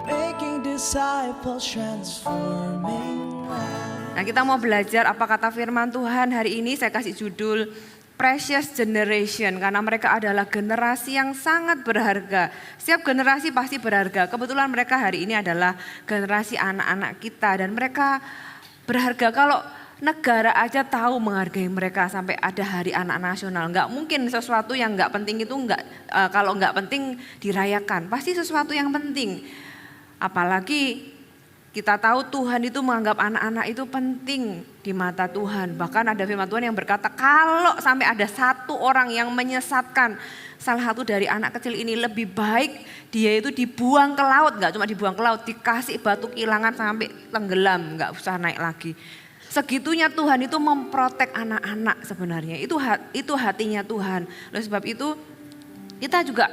Making disciples, transforming lives. Nah, kita mau belajar apa kata firman Tuhan hari ini. Saya kasih judul Precious Generation, karena mereka adalah generasi yang sangat berharga. Setiap generasi pasti berharga. Kebetulan mereka hari ini adalah generasi anak-anak kita dan mereka berharga. Kalau negara aja tahu menghargai mereka sampai ada hari anak nasional. Enggak mungkin sesuatu yang enggak penting itu kalau enggak penting dirayakan. Pasti sesuatu yang penting. Apalagi kita tahu Tuhan itu menganggap anak-anak itu penting di mata Tuhan. Bahkan ada firman Tuhan yang berkata kalau sampai ada satu orang yang menyesatkan salah satu dari anak kecil ini, lebih baik dia itu dibuang ke laut. Enggak cuma dibuang ke laut, dikasih batu kilangan sampai tenggelam, enggak usah naik lagi. Segitunya Tuhan itu memprotek anak-anak sebenarnya. Itu hatinya Tuhan. Oleh sebab itu kita juga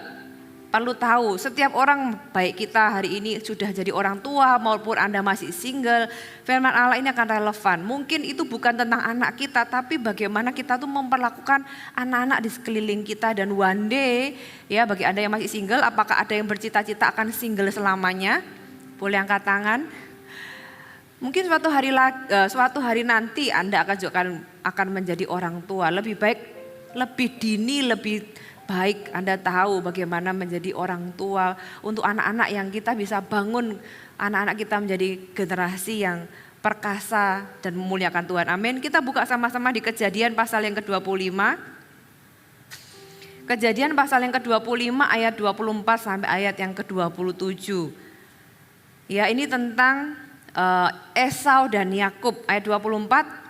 perlu tahu setiap orang, baik kita hari ini sudah jadi orang tua maupun Anda masih single, firman Allah ini akan relevan. Mungkin itu bukan tentang anak kita, tapi bagaimana kita tuh memperlakukan anak-anak di sekeliling kita. Dan one day ya, bagi Anda yang masih single, apakah ada yang bercita-cita akan single selamanya? Boleh angkat tangan. Mungkin suatu hari nanti Anda akan menjadi orang tua. Lebih baik, lebih dini, lebih baik Anda tahu bagaimana menjadi orang tua untuk anak-anak yang kita bisa bangun anak-anak kita menjadi generasi yang perkasa dan memuliakan Tuhan. Amin. Kita buka sama-sama di Kejadian pasal yang ke-25. Kejadian pasal yang ke-25 ayat 24 sampai ayat yang ke-27. Ya, ini tentang Esau dan Yakub. Ayat 24.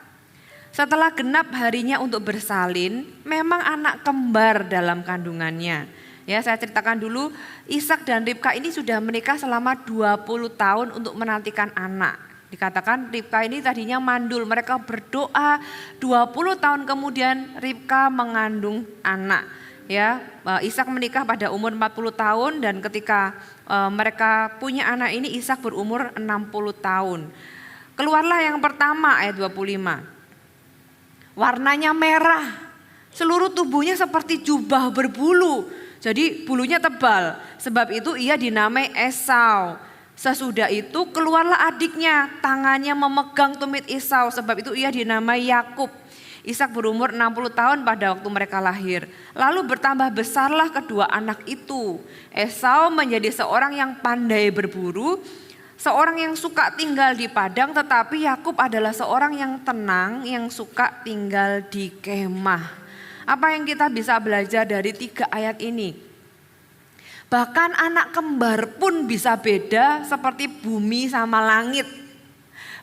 Setelah genap harinya untuk bersalin, memang anak kembar dalam kandungannya. Ya, saya ceritakan dulu, Ishak dan Ribka ini sudah menikah selama 20 tahun untuk menantikan anak. Dikatakan Ribka ini tadinya mandul, mereka berdoa 20 tahun kemudian Ribka mengandung anak. Ya, Ishak menikah pada umur 40 tahun dan ketika mereka punya anak ini Ishak berumur 60 tahun. Keluarlah yang pertama ayat 25. Warnanya merah, seluruh tubuhnya seperti jubah berbulu, jadi bulunya tebal. Sebab itu ia dinamai Esau. Sesudah itu keluarlah adiknya, tangannya memegang tumit Esau, sebab itu ia dinamai Yakub. Ishak berumur 60 tahun pada waktu mereka lahir. Lalu bertambah besarlah kedua anak itu. Esau menjadi seorang yang pandai berburu, seorang yang suka tinggal di padang, tetapi Yakub adalah seorang yang tenang, yang suka tinggal di kemah. Apa yang kita bisa belajar dari 3 ayat ini? Bahkan anak kembar pun bisa beda seperti bumi sama langit.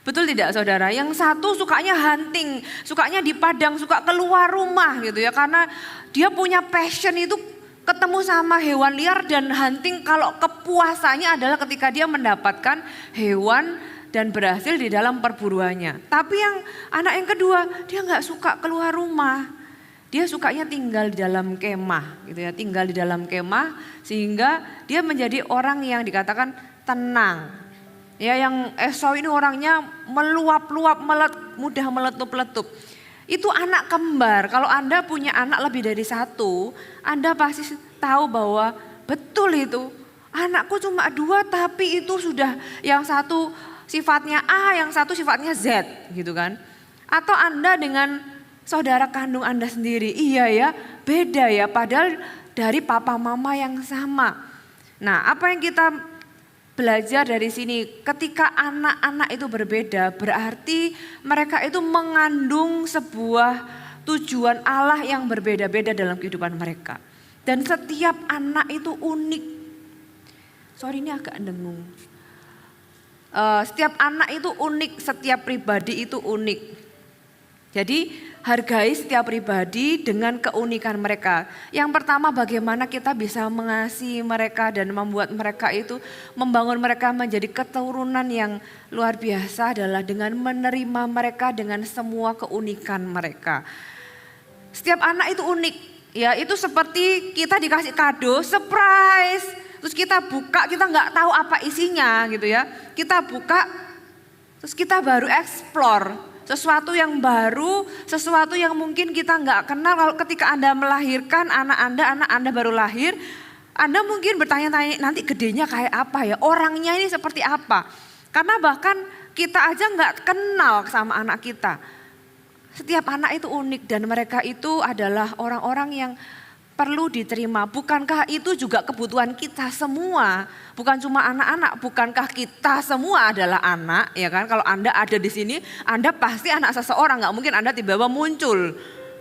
Betul tidak saudara? Yang satu sukanya hunting, sukanya di padang, suka keluar rumah gitu ya. Karena dia punya passion itu ketemu sama hewan liar dan hunting, kalau kepuasannya adalah ketika dia mendapatkan hewan dan berhasil di dalam perburuannya. Tapi yang anak yang kedua, dia nggak suka keluar rumah. Dia sukanya tinggal di dalam kemah gitu ya, tinggal di dalam kemah sehingga dia menjadi orang yang dikatakan tenang. Ya, yang Esau ini orangnya meluap-luap, mudah meletup-letup. Itu anak kembar. Kalau Anda punya anak lebih dari satu, Anda pasti tahu bahwa betul itu. Anakku cuma 2 tapi itu sudah yang satu sifatnya A, yang satu sifatnya Z gitu kan. Atau Anda dengan saudara kandung Anda sendiri, iya ya beda ya padahal dari papa mama yang sama. Nah, apa yang kita belajar dari sini, ketika anak-anak itu berbeda berarti mereka itu mengandung sebuah tujuan Allah yang berbeda-beda dalam kehidupan mereka. Dan setiap anak itu unik. Sorry ini agak dengung. Setiap anak itu unik, setiap pribadi itu unik. Jadi hargai setiap pribadi dengan keunikan mereka. Yang pertama, bagaimana kita bisa mengasihi mereka dan membuat mereka itu, membangun mereka menjadi keturunan yang luar biasa adalah dengan menerima mereka dengan semua keunikan mereka. Setiap anak itu unik, ya itu seperti kita dikasih kado, surprise. Terus kita buka, kita nggak tahu apa isinya gitu ya. Kita buka, terus kita baru explore. Sesuatu yang baru, sesuatu yang mungkin kita nggak kenal. Kalau ketika Anda melahirkan anak Anda baru lahir, Anda mungkin bertanya-tanya nanti gedenya kayak apa ya, orangnya ini seperti apa. Karena bahkan kita aja nggak kenal sama anak kita. Setiap anak itu unik dan mereka itu adalah orang-orang yang perlu diterima. Bukankah itu juga kebutuhan kita semua? Bukan cuma anak-anak, bukankah kita semua adalah anak, ya kan? Kalau Anda ada di sini, Anda pasti anak seseorang, nggak mungkin Anda tiba-tiba muncul.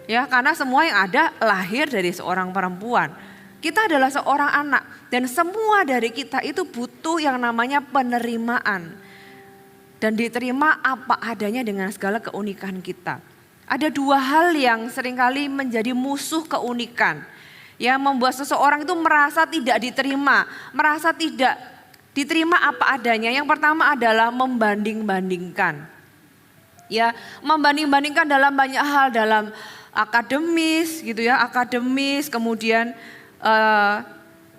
Ya, karena semua yang ada lahir dari seorang perempuan. Kita adalah seorang anak dan semua dari kita itu butuh yang namanya penerimaan. Dan diterima apa adanya dengan segala keunikan kita. Ada dua hal yang seringkali menjadi musuh keunikan. Ya, membuat seseorang itu merasa tidak diterima, merasa tidak diterima apa adanya. Yang pertama adalah membanding-bandingkan. Ya, membanding-bandingkan dalam banyak hal, dalam akademis gitu ya, akademis, kemudian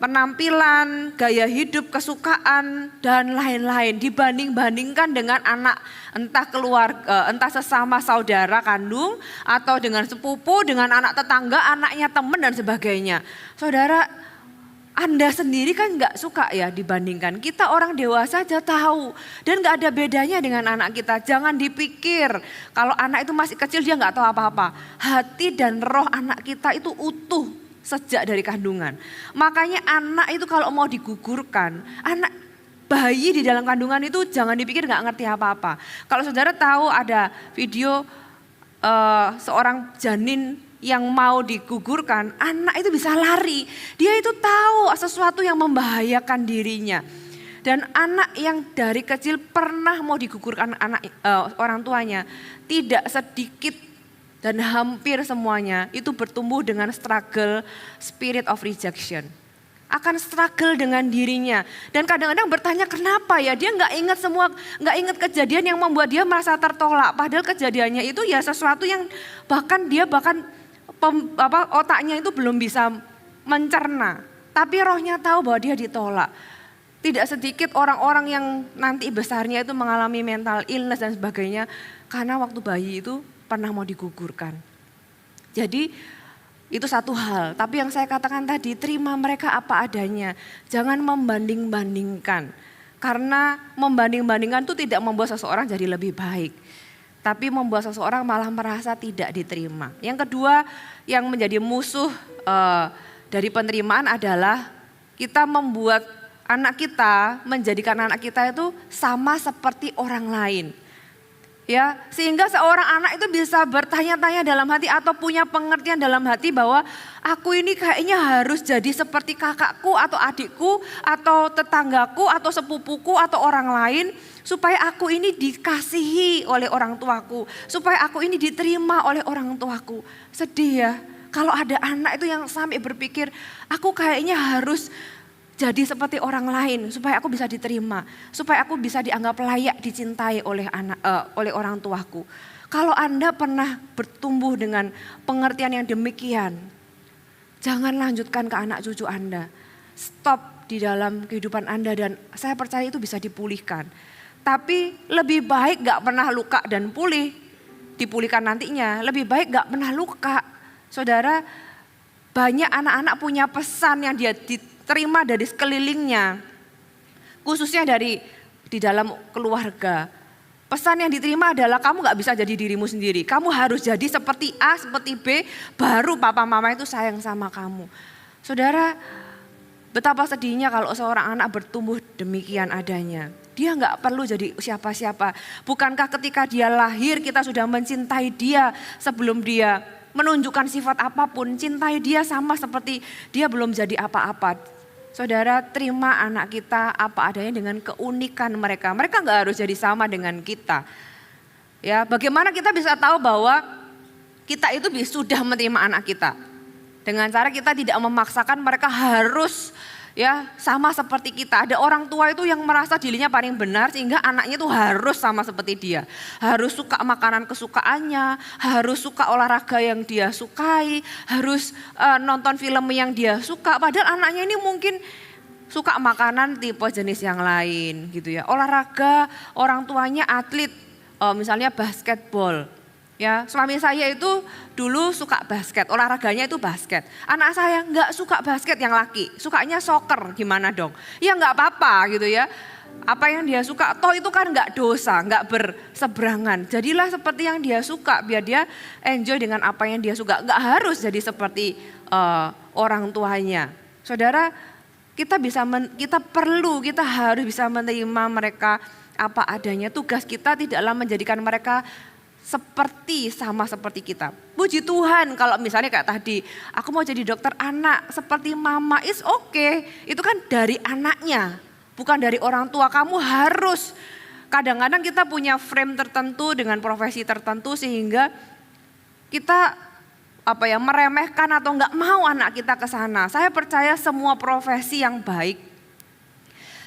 penampilan, gaya hidup, kesukaan dan lain-lain dibanding-bandingkan dengan anak, entah keluarga, entah sesama saudara kandung atau dengan sepupu, dengan anak tetangga, anaknya teman dan sebagainya. Saudara, Anda sendiri kan nggak suka ya dibandingkan. Kita orang dewasa aja tahu dan nggak ada bedanya dengan anak kita. Jangan dipikir kalau anak itu masih kecil dia nggak tahu apa-apa. Hati dan roh anak kita itu utuh sejak dari kandungan. Makanya anak itu kalau mau digugurkan, anak bayi di dalam kandungan itu jangan dipikir nggak ngerti apa-apa. Kalau saudara tahu ada video seorang janin yang mau digugurkan, anak itu bisa lari. Dia itu tahu sesuatu yang membahayakan dirinya. Dan anak yang dari kecil pernah mau digugurkan orang tuanya, tidak sedikit dan hampir semuanya itu bertumbuh dengan struggle spirit of rejection. Akan struggle dengan dirinya. Dan kadang-kadang bertanya kenapa ya, dia nggak ingat kejadian yang membuat dia merasa tertolak. Padahal kejadiannya itu ya sesuatu yang bahkan otaknya itu belum bisa mencerna. Tapi rohnya tahu bahwa dia ditolak. Tidak sedikit orang-orang yang nanti besarnya itu mengalami mental illness dan sebagainya. Karena waktu bayi itu pernah mau digugurkan. Jadi itu satu hal, tapi yang saya katakan tadi, terima mereka apa adanya. Jangan membanding-bandingkan. Karena membanding-bandingkan itu tidak membuat seseorang jadi lebih baik. Tapi membuat seseorang malah merasa tidak diterima. Yang kedua yang menjadi musuh dari penerimaan adalah kita membuat anak kita, menjadikan anak kita itu sama seperti orang lain. Ya, sehingga seorang anak itu bisa bertanya-tanya dalam hati atau punya pengertian dalam hati bahwa aku ini kayaknya harus jadi seperti kakakku atau adikku atau tetanggaku atau sepupuku atau orang lain supaya aku ini dikasihi oleh orang tuaku, supaya aku ini diterima oleh orang tuaku. Sedih ya kalau ada anak itu yang sampai berpikir aku kayaknya harus jadi seperti orang lain supaya aku bisa diterima, supaya aku bisa dianggap layak dicintai oleh orang tuaku. Kalau Anda pernah bertumbuh dengan pengertian yang demikian, jangan lanjutkan ke anak cucu Anda. Stop di dalam kehidupan Anda dan saya percaya itu bisa dipulihkan. Tapi lebih baik gak pernah luka dan pulih, dipulihkan nantinya. Lebih baik gak pernah luka. Saudara, banyak anak-anak punya pesan yang dia terima dari sekelilingnya, khususnya di dalam keluarga. Pesan yang diterima adalah kamu gak bisa jadi dirimu sendiri. Kamu harus jadi seperti A, seperti B, baru papa mama itu sayang sama kamu. Saudara, betapa sedihnya kalau seorang anak bertumbuh demikian adanya. Dia gak perlu jadi siapa-siapa. Bukankah ketika dia lahir kita sudah mencintai dia sebelum dia menunjukkan sifat apapun, cintai dia sama seperti dia belum jadi apa-apa. Saudara, terima anak kita apa adanya dengan keunikan mereka. Mereka nggak harus jadi sama dengan kita. Ya, bagaimana kita bisa tahu bahwa kita itu sudah menerima anak kita? Dengan cara kita tidak memaksakan mereka harus ya sama seperti kita. Ada orang tua itu yang merasa dirinya paling benar sehingga anaknya itu harus sama seperti dia. Harus suka makanan kesukaannya, harus suka olahraga yang dia sukai, harus nonton film yang dia suka. Padahal anaknya ini mungkin suka makanan tipe jenis yang lain gitu ya. Olahraga, orang tuanya atlet, misalnya basketball. Ya, suami saya itu dulu suka basket, olahraganya itu basket. Anak saya nggak suka basket yang laki, sukanya soccer, gimana dong? Ya nggak apa-apa gitu ya. Apa yang dia suka, toh itu kan nggak dosa, nggak berseberangan. Jadilah seperti yang dia suka, biar dia enjoy dengan apa yang dia suka. Nggak harus jadi seperti orang tuanya. Saudara, kita harus bisa menerima mereka apa adanya. Tugas kita tidaklah menjadikan mereka sama seperti kita. Puji Tuhan kalau misalnya kayak tadi, aku mau jadi dokter anak seperti mama, is okay. Itu kan dari anaknya, bukan dari orang tua. Kamu harus, kadang-kadang kita punya frame tertentu dengan profesi tertentu sehingga kita meremehkan atau enggak mau anak kita ke sana. Saya percaya semua profesi yang baik,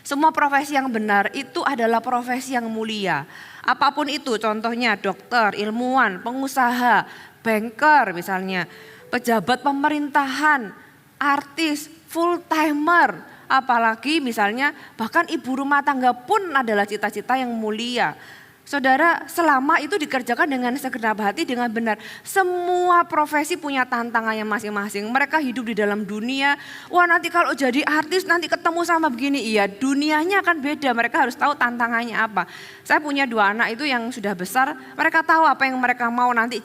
semua profesi yang benar itu adalah profesi yang mulia. Apapun itu, contohnya dokter, ilmuwan, pengusaha, banker misalnya, pejabat pemerintahan, artis, full timer, apalagi misalnya bahkan ibu rumah tangga pun adalah cita-cita yang mulia. Saudara, selama itu dikerjakan dengan segenap hati, dengan benar. Semua profesi punya tantangannya masing-masing. Mereka hidup di dalam dunia, wah nanti kalau jadi artis nanti ketemu sama begini. Iya, dunianya akan beda, mereka harus tahu tantangannya apa. Saya punya 2 anak itu yang sudah besar, mereka tahu apa yang mereka mau nanti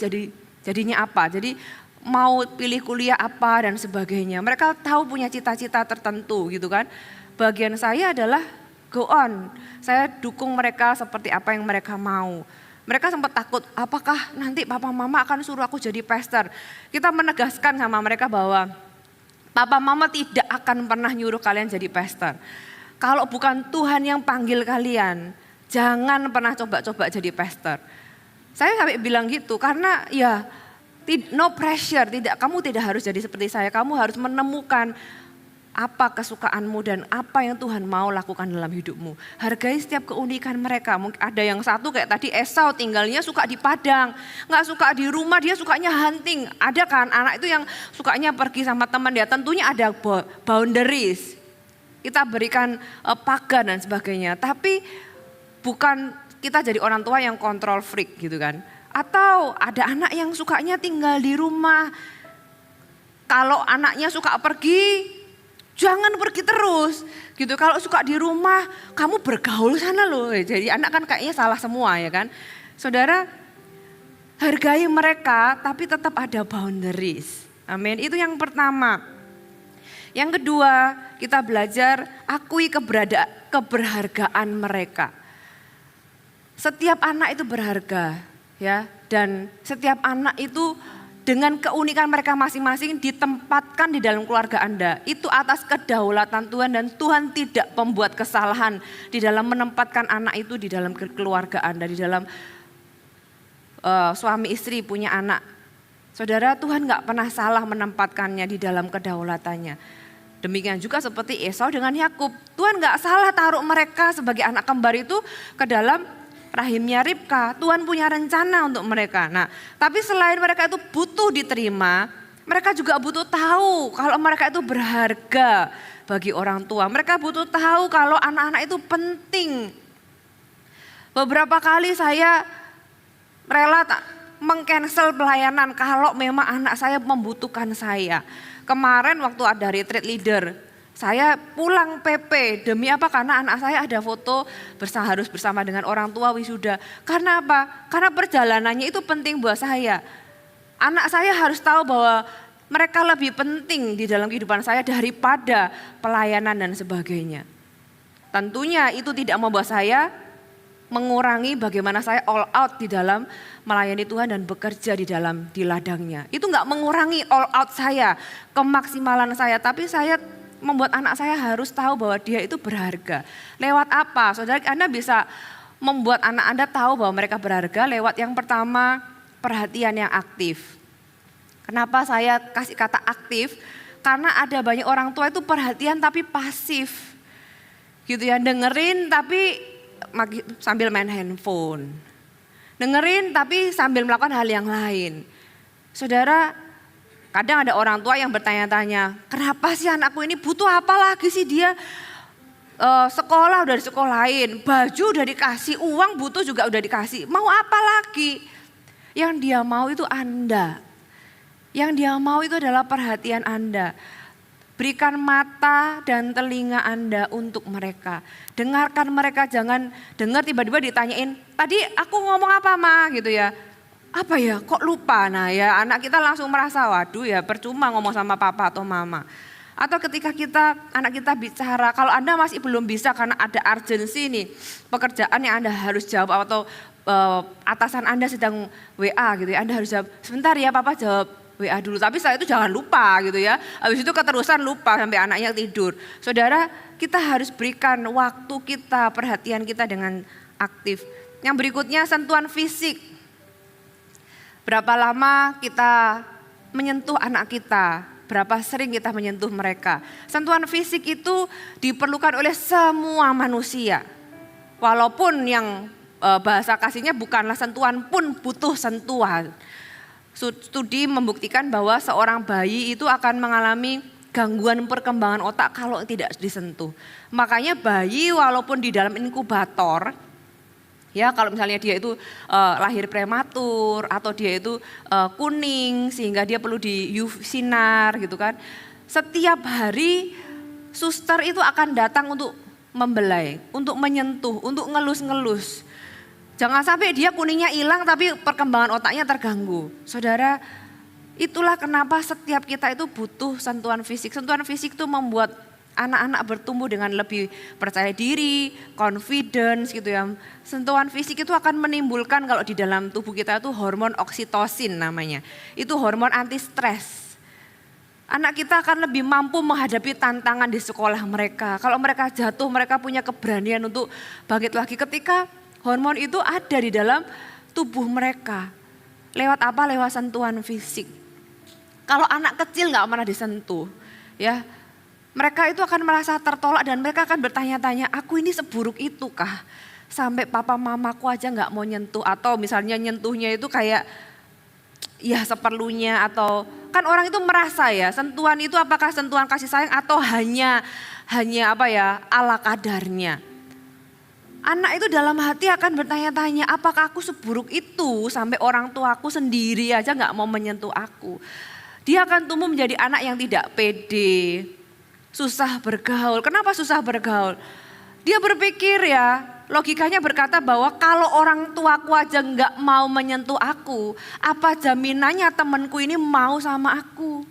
jadinya apa. Jadi mau pilih kuliah apa dan sebagainya. Mereka tahu punya cita-cita tertentu gitu kan. Bagian saya adalah go on, saya dukung mereka seperti apa yang mereka mau. Mereka sempat takut, apakah nanti papa mama akan suruh aku jadi pastor. Kita menegaskan sama mereka bahwa papa mama tidak akan pernah nyuruh kalian jadi pastor. Kalau bukan Tuhan yang panggil kalian, jangan pernah coba-coba jadi pastor. Saya sampai bilang gitu karena ya no pressure, kamu tidak harus jadi seperti saya. Kamu harus menemukan apa kesukaanmu dan apa yang Tuhan mau lakukan dalam hidupmu. Hargai setiap keunikan mereka. Mungkin ada yang satu kayak tadi Esau tinggalnya suka di padang, nggak suka di rumah, dia sukanya hunting. Ada kan anak itu yang sukanya pergi sama teman dia, tentunya ada boundaries. Kita berikan pagar dan sebagainya. Tapi bukan kita jadi orang tua yang control freak gitu kan. Atau ada anak yang sukanya tinggal di rumah. Kalau anaknya suka pergi, jangan pergi terus gitu. Kalau suka di rumah, kamu bergaul sana loh. Jadi anak kan kayaknya salah semua ya kan. Saudara, hargai mereka tapi tetap ada boundaries. Amin. Itu yang pertama. Yang kedua, kita belajar akui keberhargaan mereka. Setiap anak itu berharga ya, dan setiap anak itu dengan keunikan mereka masing-masing ditempatkan di dalam keluarga Anda. Itu atas kedaulatan Tuhan dan Tuhan tidak membuat kesalahan di dalam menempatkan anak itu di dalam keluarga Anda. Di dalam suami istri punya anak. Saudara, Tuhan gak pernah salah menempatkannya di dalam kedaulatannya. Demikian juga seperti Esau dengan Yakub. Tuhan gak salah taruh mereka sebagai anak kembar itu ke dalam rahimnya Ribka. Tuhan punya rencana untuk mereka. Nah, tapi selain mereka itu butuh diterima, mereka juga butuh tahu kalau mereka itu berharga bagi orang tua. Mereka butuh tahu kalau anak-anak itu penting. Beberapa kali saya rela meng-cancel pelayanan kalau memang anak saya membutuhkan saya. Kemarin waktu ada retreat leader, saya pulang PP, demi apa? Karena anak saya ada foto harus bersama dengan orang tua wisuda. Karena apa? Karena perjalanannya itu penting buat saya. Anak saya harus tahu bahwa mereka lebih penting di dalam kehidupan saya daripada pelayanan dan sebagainya. Tentunya itu tidak membuat saya mengurangi bagaimana saya all out di dalam melayani Tuhan dan bekerja di ladangnya. Itu enggak mengurangi all out saya, kemaksimalan saya, tapi saya membuat anak saya harus tahu bahwa dia itu berharga. Lewat apa? Saudara, Anda bisa membuat anak Anda tahu bahwa mereka berharga lewat yang pertama, perhatian yang aktif. Kenapa saya kasih kata aktif? Karena ada banyak orang tua itu perhatian tapi pasif. Gitu ya, dengerin tapi sambil main handphone. Dengerin tapi sambil melakukan hal yang lain. Saudara, kadang ada orang tua yang bertanya-tanya, kenapa sih anakku ini butuh apa lagi sih dia? Sekolah udah disekolahin, baju udah dikasih, uang butuh juga udah dikasih, mau apa lagi? Yang dia mau itu Anda. Yang dia mau itu adalah perhatian Anda. Berikan mata dan telinga Anda untuk mereka. Dengarkan mereka, jangan dengar tiba-tiba ditanyain, tadi aku ngomong apa Ma gitu ya. Apa ya kok lupa, nah ya anak kita langsung merasa waduh ya percuma ngomong sama papa atau mama. Atau ketika anak kita bicara, kalau Anda masih belum bisa karena ada urgensi nih, pekerjaan yang Anda harus jawab atau atasan Anda sedang WA gitu ya, Anda harus jawab, sebentar ya papa jawab WA dulu, tapi setelah itu jangan lupa gitu ya. Habis itu keterusan lupa sampai anaknya tidur. Saudara, kita harus berikan waktu kita, perhatian kita dengan aktif. Yang berikutnya sentuhan fisik. Berapa lama kita menyentuh anak kita? Berapa sering kita menyentuh mereka? Sentuhan fisik itu diperlukan oleh semua manusia. Walaupun yang bahasa kasihnya bukanlah sentuhan pun butuh sentuhan. Studi membuktikan bahwa seorang bayi itu akan mengalami gangguan perkembangan otak kalau tidak disentuh. Makanya bayi walaupun di dalam inkubator, ya kalau misalnya dia itu lahir prematur atau dia itu kuning sehingga dia perlu di UV sinar gitu kan. Setiap hari suster itu akan datang untuk membelai, untuk menyentuh, untuk ngelus-ngelus. Jangan sampai dia kuningnya hilang tapi perkembangan otaknya terganggu. Saudara, itulah kenapa setiap kita itu butuh sentuhan fisik. Sentuhan fisik itu membuat anak-anak bertumbuh dengan lebih percaya diri, confidence gitu ya. Sentuhan fisik itu akan menimbulkan kalau di dalam tubuh kita itu hormon oksitosin namanya. Itu hormon anti stres. Anak kita akan lebih mampu menghadapi tantangan di sekolah mereka. Kalau mereka jatuh, mereka punya keberanian untuk bangkit lagi ketika hormon itu ada di dalam tubuh mereka. Lewat apa? Lewat sentuhan fisik. Kalau anak kecil nggak pernah disentuh, ya mereka itu akan merasa tertolak dan mereka akan bertanya-tanya, aku ini seburuk itu kah? Sampai papa mamaku aja nggak mau nyentuh, atau misalnya nyentuhnya itu kayak ya seperlunya, atau kan orang itu merasa ya sentuhan itu apakah sentuhan kasih sayang atau hanya apa ya ala kadarnya. Anak itu dalam hati akan bertanya-tanya, apakah aku seburuk itu sampai orang tuaku sendiri aja gak mau menyentuh aku. Dia akan tumbuh menjadi anak yang tidak pede, susah bergaul. Kenapa susah bergaul? Dia berpikir ya, logikanya berkata bahwa kalau orang tuaku aja gak mau menyentuh aku, apa jaminannya temanku ini mau sama aku?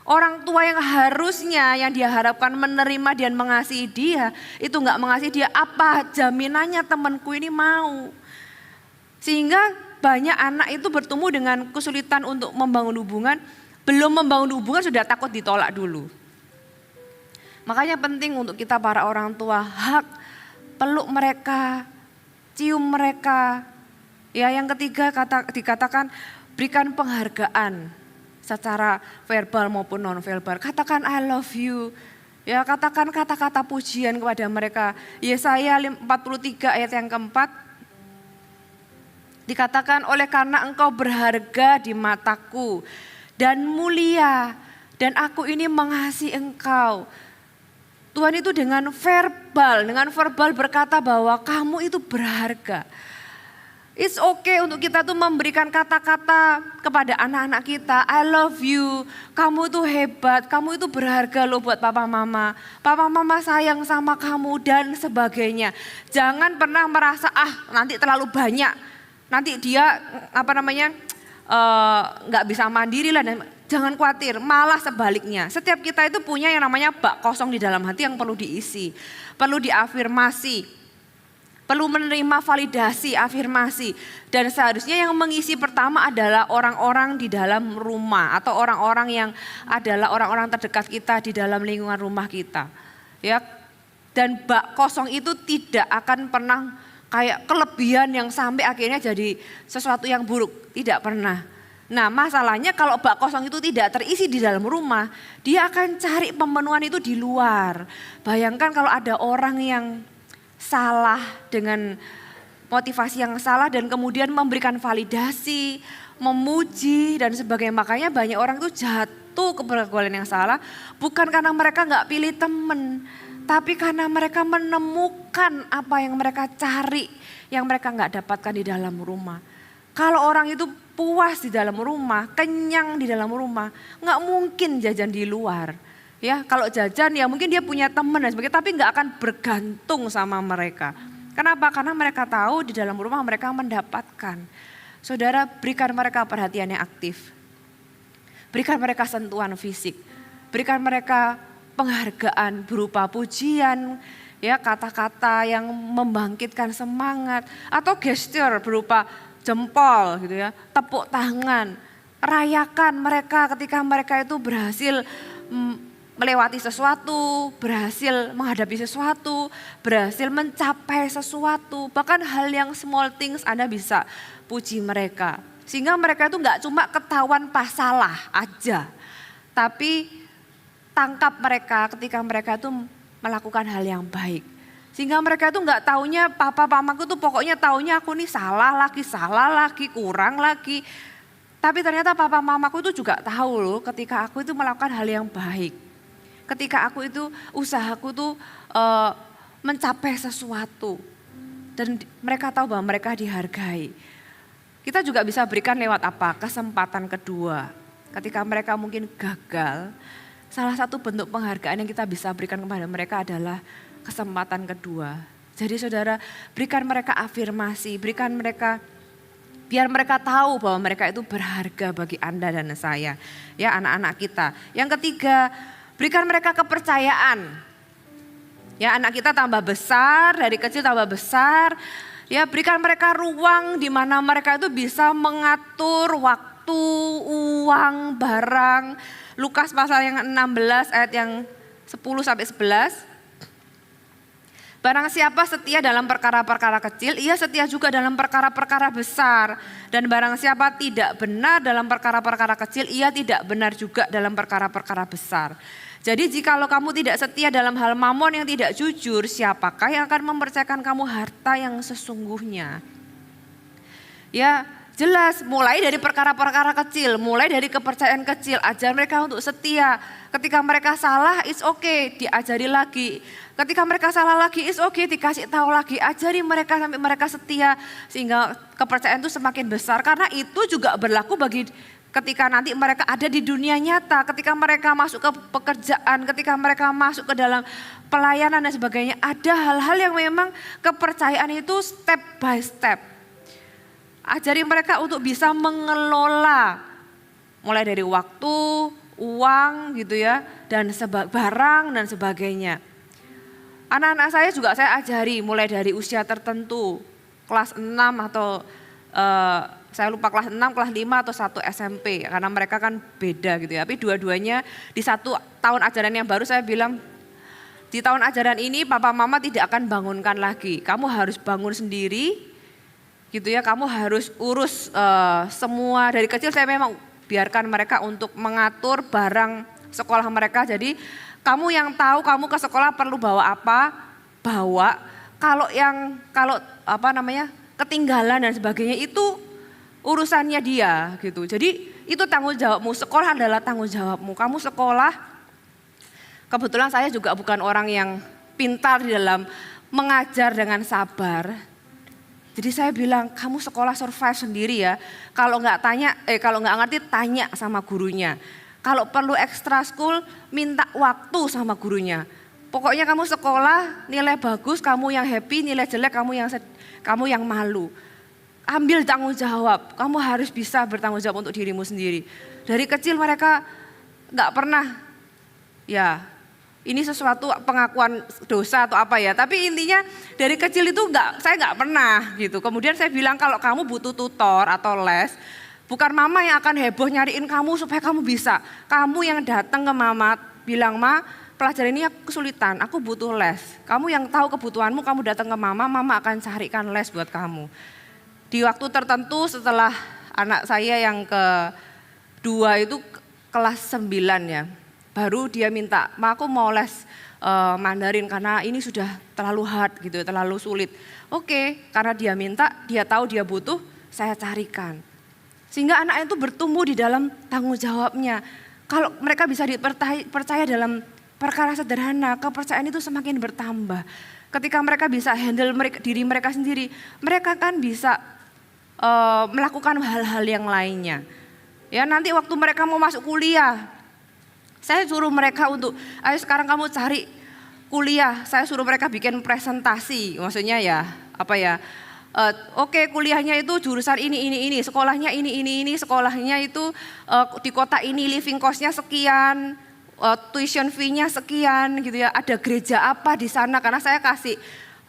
Orang tua yang harusnya yang dia harapkan menerima dan mengasihi dia, itu enggak mengasihi dia, apa jaminannya temanku ini mau? Sehingga banyak anak itu bertemu dengan kesulitan untuk membangun hubungan, belum membangun hubungan sudah takut ditolak dulu. Makanya penting untuk kita para orang tua, hak peluk mereka, cium mereka. Ya, yang ketiga dikatakan berikan penghargaan secara verbal maupun non verbal. Katakan I love you. Ya, katakan kata-kata pujian kepada mereka. Yesaya 43 ayat yang keempat. Dikatakan oleh karena engkau berharga di mataku dan mulia dan aku ini mengasihi engkau. Tuhan itu dengan verbal berkata bahwa kamu itu berharga. It's okay untuk kita tuh memberikan kata-kata kepada anak-anak kita. I love you, kamu tuh hebat, kamu itu berharga loh buat papa mama. Papa mama sayang sama kamu dan sebagainya. Jangan pernah merasa nanti terlalu banyak. Nanti dia nggak bisa mandiri lah. Jangan khawatir, malah sebaliknya. Setiap kita itu punya yang namanya bak kosong di dalam hati yang perlu diisi. Perlu diafirmasi. Perlu menerima validasi, afirmasi. Dan seharusnya yang mengisi pertama adalah orang-orang di dalam rumah. Atau orang-orang yang adalah orang-orang terdekat kita di dalam lingkungan rumah kita. Ya. Dan bak kosong itu tidak akan pernah kayak kelebihan yang sampai akhirnya jadi sesuatu yang buruk. Tidak pernah. Nah, masalahnya kalau bak kosong itu tidak terisi di dalam rumah, dia akan cari pemenuhan itu di luar. Bayangkan kalau ada orang yang salah dengan motivasi yang salah dan kemudian memberikan validasi, memuji dan sebagainya. Makanya banyak orang itu jatuh ke pergaulan yang salah bukan karena mereka nggak pilih teman, tapi karena mereka menemukan apa yang mereka cari, yang mereka nggak dapatkan di dalam rumah. Kalau orang itu puas di dalam rumah, kenyang di dalam rumah, nggak mungkin jajan di luar. Ya, kalau jajan ya mungkin dia punya teman dan sebagainya, tapi nggak akan bergantung sama mereka. Kenapa? Karena mereka tahu di dalam rumah mereka mendapatkan. Saudara, berikan mereka perhatian yang aktif. Berikan mereka sentuhan fisik. Berikan mereka penghargaan berupa pujian, ya, kata-kata yang membangkitkan semangat, atau gestur berupa jempol gitu ya, tepuk tangan. Rayakan mereka ketika mereka itu berhasil melewati sesuatu, berhasil menghadapi sesuatu, berhasil mencapai sesuatu. Bahkan hal yang small things Anda bisa puji mereka. Sehingga mereka itu enggak cuma ketahuan pas salah aja. Tapi tangkap mereka ketika mereka itu melakukan hal yang baik. Sehingga mereka itu enggak taunya papa mamaku tuh pokoknya taunya aku nih salah lagi, kurang lagi. Tapi ternyata papa mamaku itu juga tahu loh ketika aku itu melakukan hal yang baik. Ketika aku itu usahaku tuh mencapai sesuatu. Dan mereka tahu bahwa mereka dihargai. Kita juga bisa berikan lewat apa? Kesempatan kedua. Ketika mereka mungkin gagal, salah satu bentuk penghargaan yang kita bisa berikan kepada mereka adalah kesempatan kedua. Jadi saudara, berikan mereka afirmasi, berikan mereka, biar mereka tahu bahwa mereka itu berharga bagi Anda dan saya. Ya, anak-anak kita. Yang ketiga, berikan mereka kepercayaan. Ya, anak kita tambah besar, dari kecil tambah besar. Ya, berikan mereka ruang di mana mereka itu bisa mengatur waktu, uang, barang. Lukas pasal yang 16 ayat yang 10 sampai 11. Barang siapa setia dalam perkara-perkara kecil, ia setia juga dalam perkara-perkara besar. Dan barang siapa tidak benar dalam perkara-perkara kecil, ia tidak benar juga dalam perkara-perkara besar. Jadi jikalau kamu tidak setia dalam hal mamon yang tidak jujur, siapakah yang akan mempercayakan kamu harta yang sesungguhnya? Ya, jelas mulai dari perkara-perkara kecil, mulai dari kepercayaan kecil, ajar mereka untuk setia. Ketika mereka salah, it's okay, diajari lagi. Ketika mereka salah lagi, it's okay, dikasih tahu lagi. Ajari mereka sampai mereka setia, sehingga kepercayaan itu semakin besar. Karena itu juga berlaku bagi ketika nanti mereka ada di dunia nyata, ketika mereka masuk ke pekerjaan, ketika mereka masuk ke dalam pelayanan dan sebagainya. Ada hal-hal yang memang kepercayaan itu step by step. Ajari mereka untuk bisa mengelola, mulai dari waktu, uang gitu ya, dan barang dan sebagainya. Anak-anak saya juga saya ajari mulai dari usia tertentu, kelas 6 atau saya lupa kelas 6, kelas 5 atau 1 SMP, karena mereka kan beda gitu ya. Tapi dua-duanya di 1 tahun ajaran yang baru saya bilang, di tahun ajaran ini papa mama tidak akan bangunkan lagi, kamu harus bangun sendiri gitu ya, kamu harus urus semua. Dari kecil saya memang biarkan mereka untuk mengatur barang sekolah mereka. Jadi kamu yang tahu kamu ke sekolah perlu bawa apa, bawa. Kalau ketinggalan dan sebagainya itu urusannya dia gitu. Jadi itu tanggung jawabmu, sekolah adalah tanggung jawabmu. Kamu sekolah, kebetulan saya juga bukan orang yang pintar di dalam mengajar dengan sabar. Jadi saya bilang kamu sekolah survive sendiri ya. Kalau nggak ngerti tanya sama gurunya. Kalau perlu extra school minta waktu sama gurunya. Pokoknya kamu sekolah nilai bagus, kamu yang happy, nilai jelek kamu yang malu. Ambil tanggung jawab, kamu harus bisa bertanggung jawab untuk dirimu sendiri. Dari kecil mereka nggak pernah, ya ini sesuatu pengakuan dosa atau apa ya. Tapi intinya dari kecil itu saya nggak pernah gitu. Kemudian saya bilang kalau kamu butuh tutor atau les, bukan mama yang akan heboh nyariin kamu supaya kamu bisa. Kamu yang datang ke mama bilang, ma pelajaran ini aku kesulitan, aku butuh les. Kamu yang tahu kebutuhanmu, kamu datang ke mama, mama akan carikan les buat kamu. Di waktu tertentu setelah anak saya yang kedua itu kelas 9 ya, baru dia minta, ma aku mau les Mandarin karena ini sudah terlalu hard gitu, terlalu sulit. Oke, karena dia minta, dia tahu dia butuh, saya carikan. Sehingga anaknya itu bertumbuh di dalam tanggung jawabnya. Kalau mereka bisa dipercaya dalam perkara sederhana, kepercayaan itu semakin bertambah. Ketika mereka bisa handle diri mereka sendiri, mereka kan bisa melakukan hal-hal yang lainnya. Ya, nanti waktu mereka mau masuk kuliah, saya suruh mereka untuk, ayo sekarang kamu cari kuliah. Saya suruh mereka bikin presentasi, maksudnya ya, oke, kuliahnya itu jurusan ini, sekolahnya ini, sekolahnya itu di kota ini, living cost-nya sekian, tuition fee-nya sekian gitu ya. Ada gereja apa di sana, karena saya kasih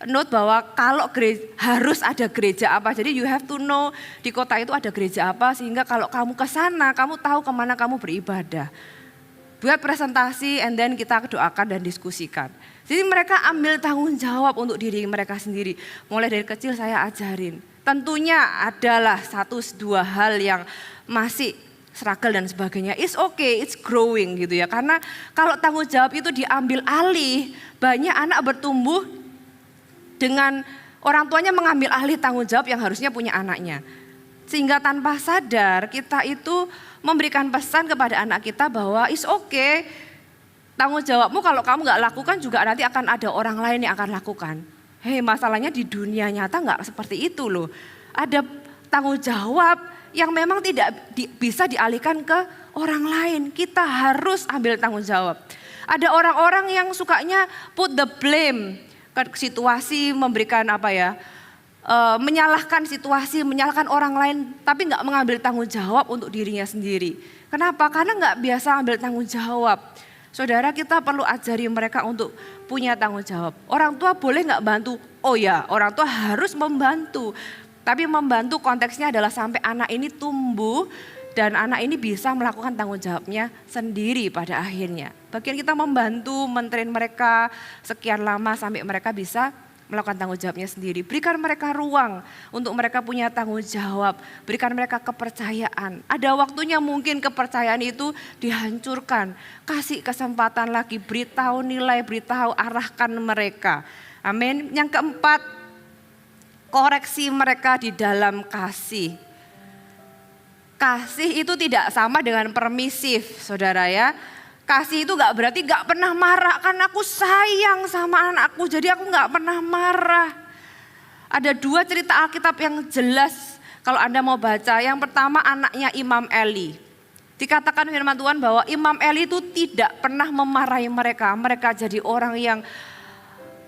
note bahwa kalau harus ada gereja apa. Jadi you have to know di kota itu ada gereja apa, sehingga kalau kamu ke sana, kamu tahu kemana kamu beribadah. Buat presentasi and then kita doakan dan diskusikan. Jadi mereka ambil tanggung jawab untuk diri mereka sendiri. Mulai dari kecil saya ajarin. Tentunya adalah 1-2 hal yang masih struggle dan sebagainya. It's okay, it's growing gitu ya. Karena kalau tanggung jawab itu diambil alih, banyak anak bertumbuh dengan orang tuanya mengambil alih tanggung jawab yang harusnya punya anaknya. Sehingga tanpa sadar kita itu memberikan pesan kepada anak kita bahwa it's okay, tanggung jawabmu kalau kamu gak lakukan juga nanti akan ada orang lain yang akan lakukan. Hei, masalahnya di dunia nyata gak seperti itu loh. Ada tanggung jawab yang memang tidak bisa dialihkan ke orang lain. Kita harus ambil tanggung jawab. Ada orang-orang yang sukanya put the blame ke situasi, memberikan menyalahkan situasi, menyalahkan orang lain, tapi nggak mengambil tanggung jawab untuk dirinya sendiri. Kenapa? Karena nggak biasa ambil tanggung jawab. Saudara, kita perlu ajari mereka untuk punya tanggung jawab. Orang tua boleh nggak bantu? Oh ya, orang tua harus membantu. Tapi membantu konteksnya adalah sampai anak ini tumbuh dan anak ini bisa melakukan tanggung jawabnya sendiri pada akhirnya. Bagian kita membantu, mentrain mereka sekian lama sampai mereka bisa melakukan tanggung jawabnya sendiri. Berikan mereka ruang untuk mereka punya tanggung jawab. Berikan mereka kepercayaan. Ada waktunya mungkin kepercayaan itu dihancurkan. Kasih kesempatan lagi, beritahu nilai, beritahu arahkan mereka. Amin. Yang keempat, koreksi mereka di dalam kasih. Kasih itu tidak sama dengan permisif, saudara ya. Kasih itu gak berarti gak pernah marah, kan aku sayang sama anakku jadi aku gak pernah marah. Ada 2 cerita Alkitab yang jelas kalau Anda mau baca. Yang pertama anaknya Imam Eli. Dikatakan firman Tuhan bahwa Imam Eli itu tidak pernah memarahi mereka. Mereka jadi orang yang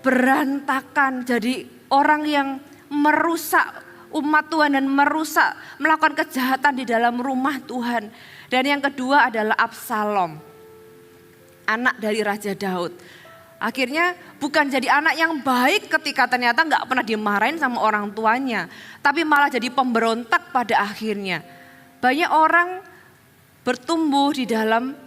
berantakan, jadi orang yang merusak umat Tuhan dan melakukan kejahatan di dalam rumah Tuhan. Dan yang kedua adalah Absalom, anak dari Raja Daud. Akhirnya bukan jadi anak yang baik ketika ternyata gak pernah dimarahin sama orang tuanya. Tapi malah jadi pemberontak pada akhirnya. Banyak orang bertumbuh di dalam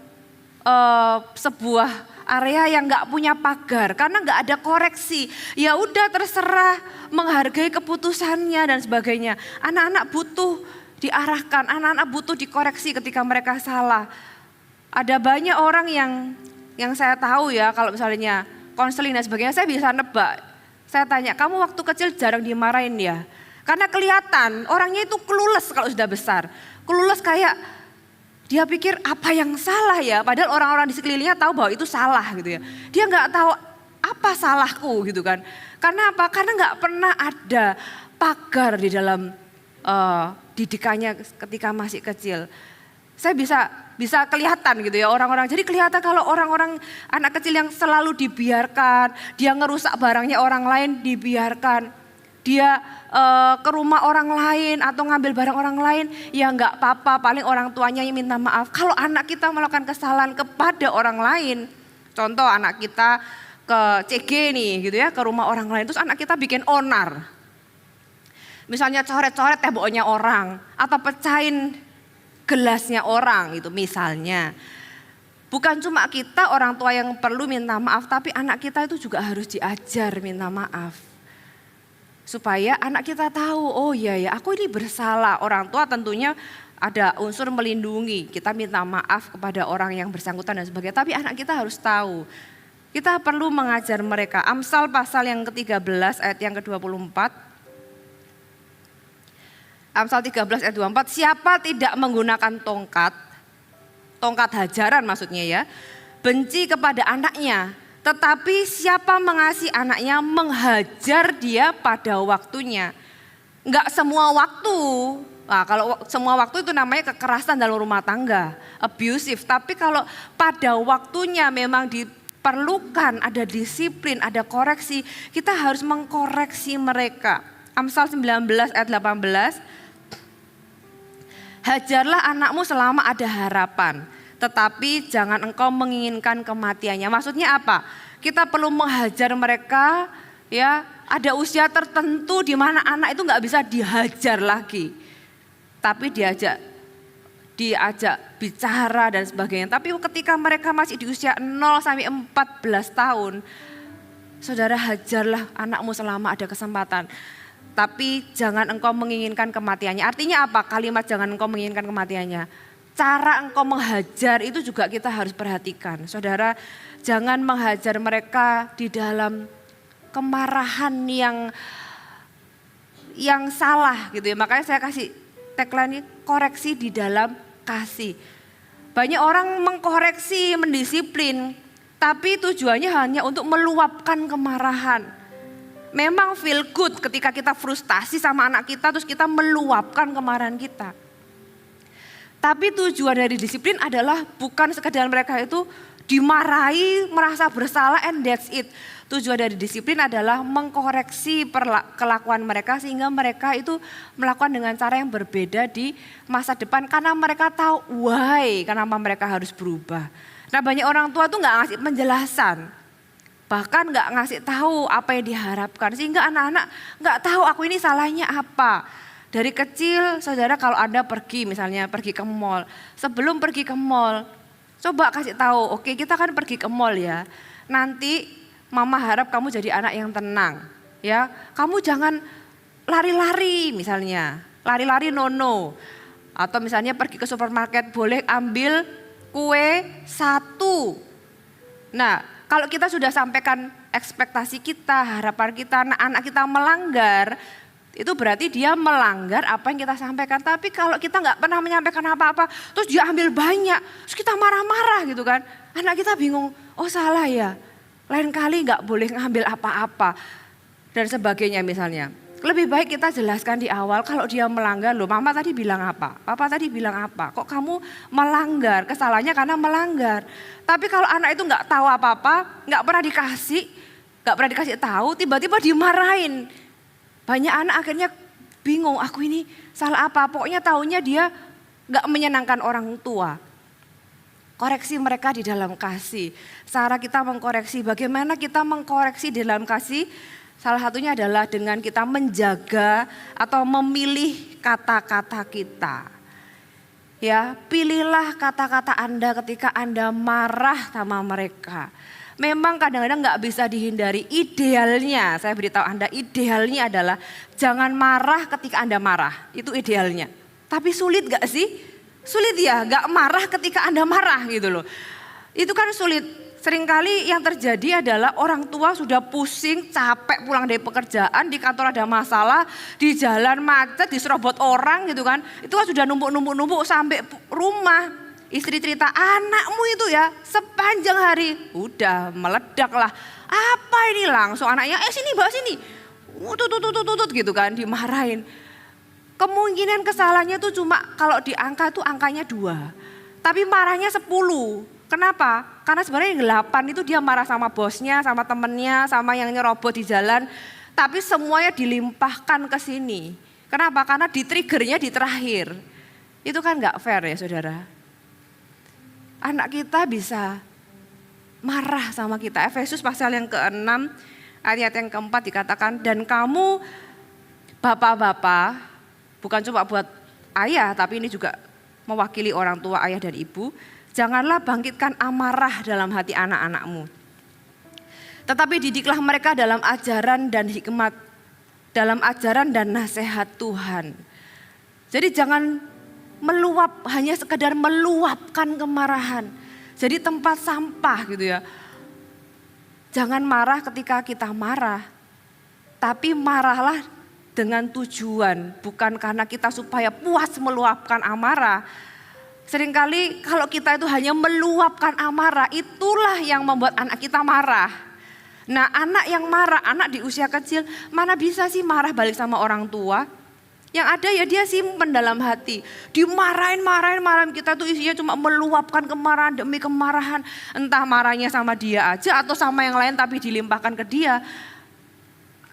sebuah area yang gak punya pagar. Karena gak ada koreksi. Ya udah terserah, menghargai keputusannya dan sebagainya. Anak-anak butuh diarahkan, anak-anak butuh dikoreksi ketika mereka salah. Ada banyak orang yang saya tahu ya, kalau misalnya konseling dan sebagainya, saya bisa nebak. Saya tanya, kamu waktu kecil jarang dimarahin ya? Karena kelihatan orangnya itu clueless kalau sudah besar. Clueless kayak dia pikir apa yang salah ya, padahal orang-orang di sekelilingnya tahu bahwa itu salah gitu ya. Dia nggak tahu apa salahku gitu kan. Karena apa? Karena nggak pernah ada pagar di dalam didikannya ketika masih kecil. Saya bisa kelihatan gitu ya orang-orang. Jadi kelihatan kalau orang-orang anak kecil yang selalu dibiarkan, dia ngerusak barangnya orang lain dibiarkan. Dia ke rumah orang lain atau ngambil barang orang lain, ya nggak apa-apa, paling orang tuanya yang minta maaf. Kalau anak kita melakukan kesalahan kepada orang lain, contoh anak kita ke CG nih gitu ya, ke rumah orang lain, terus anak kita bikin onar. Misalnya coret-coret temboknya orang atau pecahin gelasnya orang itu misalnya. Bukan cuma kita orang tua yang perlu minta maaf, tapi anak kita itu juga harus diajar minta maaf. Supaya anak kita tahu, oh iya ya aku ini bersalah. Orang tua tentunya ada unsur melindungi, kita minta maaf kepada orang yang bersangkutan dan sebagainya. Tapi anak kita harus tahu, kita perlu mengajar mereka. Amsal pasal yang ke-13 ayat yang ke-24. Amsal 13 ayat 24, siapa tidak menggunakan tongkat hajaran maksudnya ya, benci kepada anaknya, tetapi siapa mengasihi anaknya menghajar dia pada waktunya. Enggak semua waktu. Nah, kalau semua waktu itu namanya kekerasan dalam rumah tangga, abusive. Tapi kalau pada waktunya memang diperlukan ada disiplin, ada koreksi, kita harus mengkoreksi mereka. Amsal 19 ayat 18. Hajarlah anakmu selama ada harapan, tetapi jangan engkau menginginkan kematiannya. Maksudnya apa? Kita perlu menghajar mereka, ya. Ada usia tertentu di mana anak itu nggak bisa dihajar lagi, tapi diajak bicara dan sebagainya. Tapi ketika mereka masih di usia 0 sampai 14 tahun, saudara hajarlah anakmu selama ada kesempatan. Tapi jangan engkau menginginkan kematiannya. Artinya apa? Kalimat jangan engkau menginginkan kematiannya. Cara engkau menghajar itu juga kita harus perhatikan. Saudara, jangan menghajar mereka di dalam kemarahan yang salah gitu ya. Makanya saya kasih tagline ini, koreksi di dalam kasih. Banyak orang mengkoreksi, mendisiplin, tapi tujuannya hanya untuk meluapkan kemarahan. Memang feel good ketika kita frustasi sama anak kita terus kita meluapkan kemarahan kita. Tapi tujuan dari disiplin adalah bukan sekedar mereka itu dimarahi, merasa bersalah and that's it. Tujuan dari disiplin adalah mengkoreksi kelakuan mereka sehingga mereka itu melakukan dengan cara yang berbeda di masa depan. Karena mereka tahu why, kenapa mereka harus berubah. Nah banyak orang tua tuh gak ngasih penjelasan. Bahkan gak ngasih tahu apa yang diharapkan. Sehingga anak-anak gak tahu aku ini salahnya apa. Dari kecil saudara kalau Anda pergi misalnya pergi ke mall. Sebelum pergi ke mall coba kasih tahu, oke kita kan pergi ke mall ya. Nanti mama harap kamu jadi anak yang tenang. Ya, kamu jangan lari-lari misalnya. Lari-lari no. Atau misalnya pergi ke supermarket boleh ambil kue 1. Nah, kalau kita sudah sampaikan ekspektasi kita, harapan kita, anak kita melanggar, itu berarti dia melanggar apa yang kita sampaikan. Tapi kalau kita nggak pernah menyampaikan apa-apa, terus dia ambil banyak, terus kita marah-marah gitu kan. Anak kita bingung, oh salah ya, lain kali nggak boleh ngambil apa-apa. Dan sebagainya misalnya. Lebih baik kita jelaskan di awal kalau dia melanggar, loh mama tadi bilang apa, papa tadi bilang apa, kok kamu melanggar, kesalahannya karena melanggar. Tapi kalau anak itu nggak tahu apa-apa, nggak pernah dikasih tahu, tiba-tiba dimarahin. Banyak anak akhirnya bingung, aku ini salah apa, pokoknya taunya dia nggak menyenangkan orang tua. Koreksi mereka di dalam kasih. Cara kita mengkoreksi, bagaimana kita mengkoreksi di dalam kasih? Salah satunya adalah dengan kita menjaga atau memilih kata-kata kita. Ya, pilihlah kata-kata Anda ketika Anda marah sama mereka. Memang kadang-kadang nggak bisa dihindari. Idealnya, saya beritahu Anda, idealnya adalah jangan marah ketika Anda marah. Itu idealnya. Tapi sulit gak sih? Sulit ya, gak marah ketika Anda marah gitu loh. Itu kan sulit. Seringkali yang terjadi adalah orang tua sudah pusing, capek pulang dari pekerjaan, di kantor ada masalah, di jalan macet, diserobot orang gitu kan. Itu kan sudah numpuk sampai rumah. Istri cerita, anakmu itu ya sepanjang hari, udah meledak lah. Apa ini langsung anaknya, sini mbak sini. Tutut gitu kan, dimarahin. Kemungkinan kesalahannya tuh cuma kalau di angka tuh angkanya 2. Tapi marahnya 10. Kenapa? Karena sebenarnya yang 8 itu dia marah sama bosnya, sama temennya, sama yang nyerobot di jalan. Tapi semuanya dilimpahkan ke sini. Kenapa? Karena di-triggernya di terakhir. Itu kan gak fair ya saudara. Anak kita bisa marah sama kita. Efesus pasal yang ke-6 ayat yang ke-4 dikatakan, dan kamu bapak-bapak, bukan cuma buat ayah tapi ini juga mewakili orang tua ayah dan ibu. Janganlah bangkitkan amarah dalam hati anak-anakmu. Tetapi didiklah mereka dalam ajaran dan hikmat, dalam ajaran dan nasihat Tuhan. Jadi jangan hanya sekedar meluapkan kemarahan. Jadi tempat sampah gitu ya. Jangan marah ketika kita marah. Tapi marahlah dengan tujuan, bukan karena kita supaya puas meluapkan amarah. Seringkali kalau kita itu hanya meluapkan amarah, itulah yang membuat anak kita marah. Nah anak yang marah, anak di usia kecil, mana bisa sih marah balik sama orang tua? Yang ada ya dia simpen dalam hati. Dimarahin kita tuh isinya cuma meluapkan kemarahan demi kemarahan. Entah marahnya sama dia aja atau sama yang lain tapi dilimpahkan ke dia.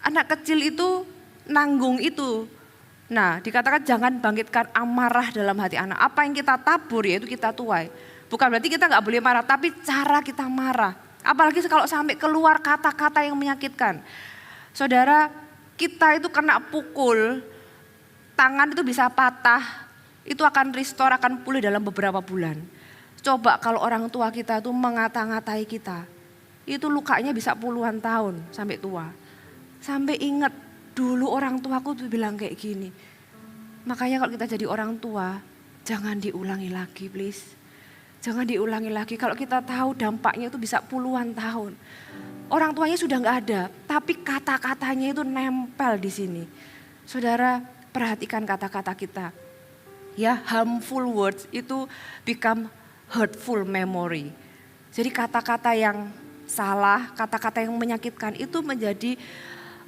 Anak kecil itu nanggung itu. Nah dikatakan jangan bangkitkan amarah dalam hati anak. Apa yang kita tabur ya itu kita tuai. Bukan berarti kita gak boleh marah tapi cara kita marah. Apalagi kalau sampai keluar kata-kata yang menyakitkan. Saudara kita itu kena pukul. Tangan itu bisa patah, itu akan restore, akan pulih dalam beberapa bulan. Coba kalau orang tua kita itu mengata-ngatai kita, itu lukanya bisa puluhan tahun sampai tua. Sampai ingat dulu orang tuaku tuh bilang kayak gini. Makanya kalau kita jadi orang tua, jangan diulangi lagi please. Jangan diulangi lagi, kalau kita tahu dampaknya itu bisa puluhan tahun. Orang tuanya sudah gak ada, tapi kata-katanya itu nempel di sini. Saudara, perhatikan kata-kata kita. Ya, harmful words itu become hurtful memory. Jadi kata-kata yang salah, kata-kata yang menyakitkan itu menjadi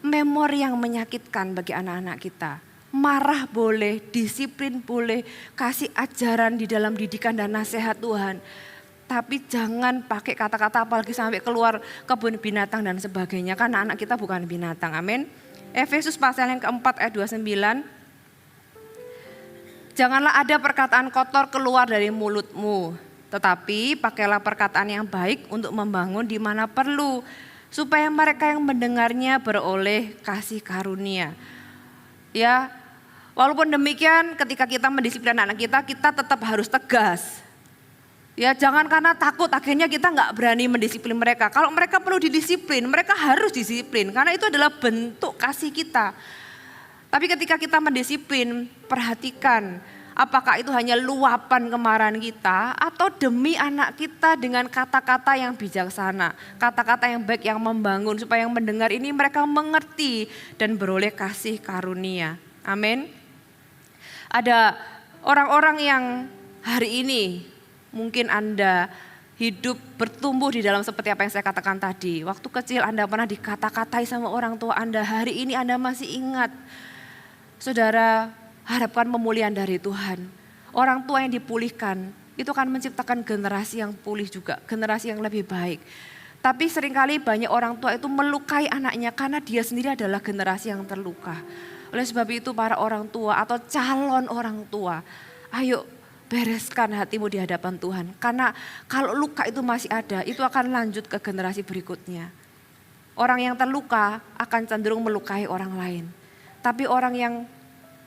memori yang menyakitkan bagi anak-anak kita. Marah boleh, disiplin boleh, kasih ajaran di dalam didikan dan nasihat Tuhan. Tapi jangan pakai kata-kata apalagi sampai keluar kebun binatang dan sebagainya. Karena anak kita bukan binatang, amin. Efesus pasal yang keempat ayat 29. Janganlah ada perkataan kotor keluar dari mulutmu. Tetapi pakailah perkataan yang baik untuk membangun di mana perlu. Supaya mereka yang mendengarnya beroleh kasih karunia. Ya, walaupun demikian ketika kita mendisiplin anak kita tetap harus tegas. Ya jangan karena takut akhirnya kita nggak berani mendisiplin mereka. Kalau mereka perlu didisiplin, mereka harus disiplin karena itu adalah bentuk kasih kita. Tapi ketika kita mendisiplin, perhatikan apakah itu hanya luapan kemarahan kita atau demi anak kita dengan kata-kata yang bijaksana. Kata-kata yang baik yang membangun supaya yang mendengar ini mereka mengerti dan beroleh kasih karunia. Amin. Ada orang-orang yang hari ini mungkin Anda hidup bertumbuh di dalam seperti apa yang saya katakan tadi. Waktu kecil Anda pernah dikata-katai sama orang tua Anda, hari ini Anda masih ingat. Saudara, harapkan pemulihan dari Tuhan. Orang tua yang dipulihkan, itu akan menciptakan generasi yang pulih juga, generasi yang lebih baik. Tapi seringkali banyak orang tua itu melukai anaknya karena dia sendiri adalah generasi yang terluka. Oleh sebab itu para orang tua atau calon orang tua, ayo bereskan hatimu di hadapan Tuhan. Karena kalau luka itu masih ada, itu akan lanjut ke generasi berikutnya. Orang yang terluka akan cenderung melukai orang lain. Tapi orang yang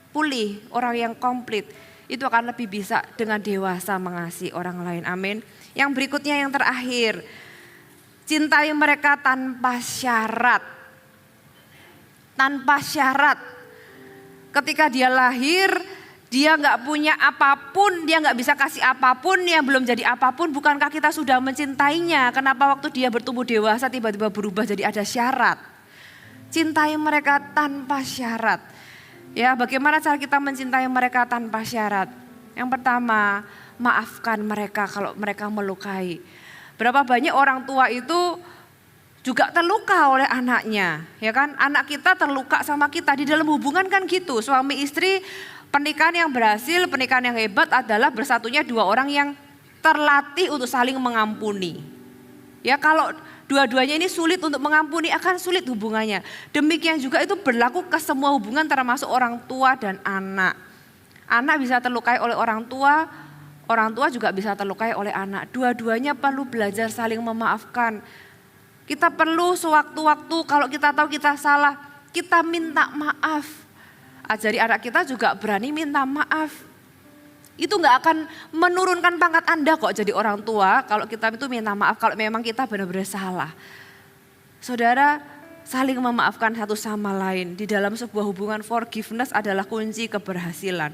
pulih, orang yang komplit, itu akan lebih bisa dengan dewasa mengasihi orang lain. Amin. Yang berikutnya yang terakhir, cintai mereka tanpa syarat. Tanpa syarat. Ketika dia lahir, dia nggak punya apapun, dia nggak bisa kasih apapun, dia belum jadi apapun. Bukankah kita sudah mencintainya? Kenapa waktu dia bertumbuh dewasa tiba-tiba berubah jadi ada syarat? Cintai mereka tanpa syarat. Ya, bagaimana cara kita mencintai mereka tanpa syarat? Yang pertama, maafkan mereka kalau mereka melukai. Berapa banyak orang tua itu juga terluka oleh anaknya, ya kan? Anak kita terluka sama kita di dalam hubungan kan gitu. Suami istri, pernikahan yang berhasil, pernikahan yang hebat adalah bersatunya dua orang yang terlatih untuk saling mengampuni. Ya kalau dua-duanya ini sulit untuk mengampuni akan sulit hubungannya. Demikian juga itu berlaku ke semua hubungan termasuk orang tua dan anak. Anak bisa terlukai oleh orang tua juga bisa terlukai oleh anak. Dua-duanya perlu belajar saling memaafkan. Kita perlu sewaktu-waktu kalau kita tahu kita salah, kita minta maaf. Ajari anak kita juga berani minta maaf. Itu gak akan menurunkan pangkat Anda kok jadi orang tua kalau kita itu minta maaf kalau memang kita benar-benar salah. Saudara, saling memaafkan satu sama lain di dalam sebuah hubungan, forgiveness adalah kunci keberhasilan.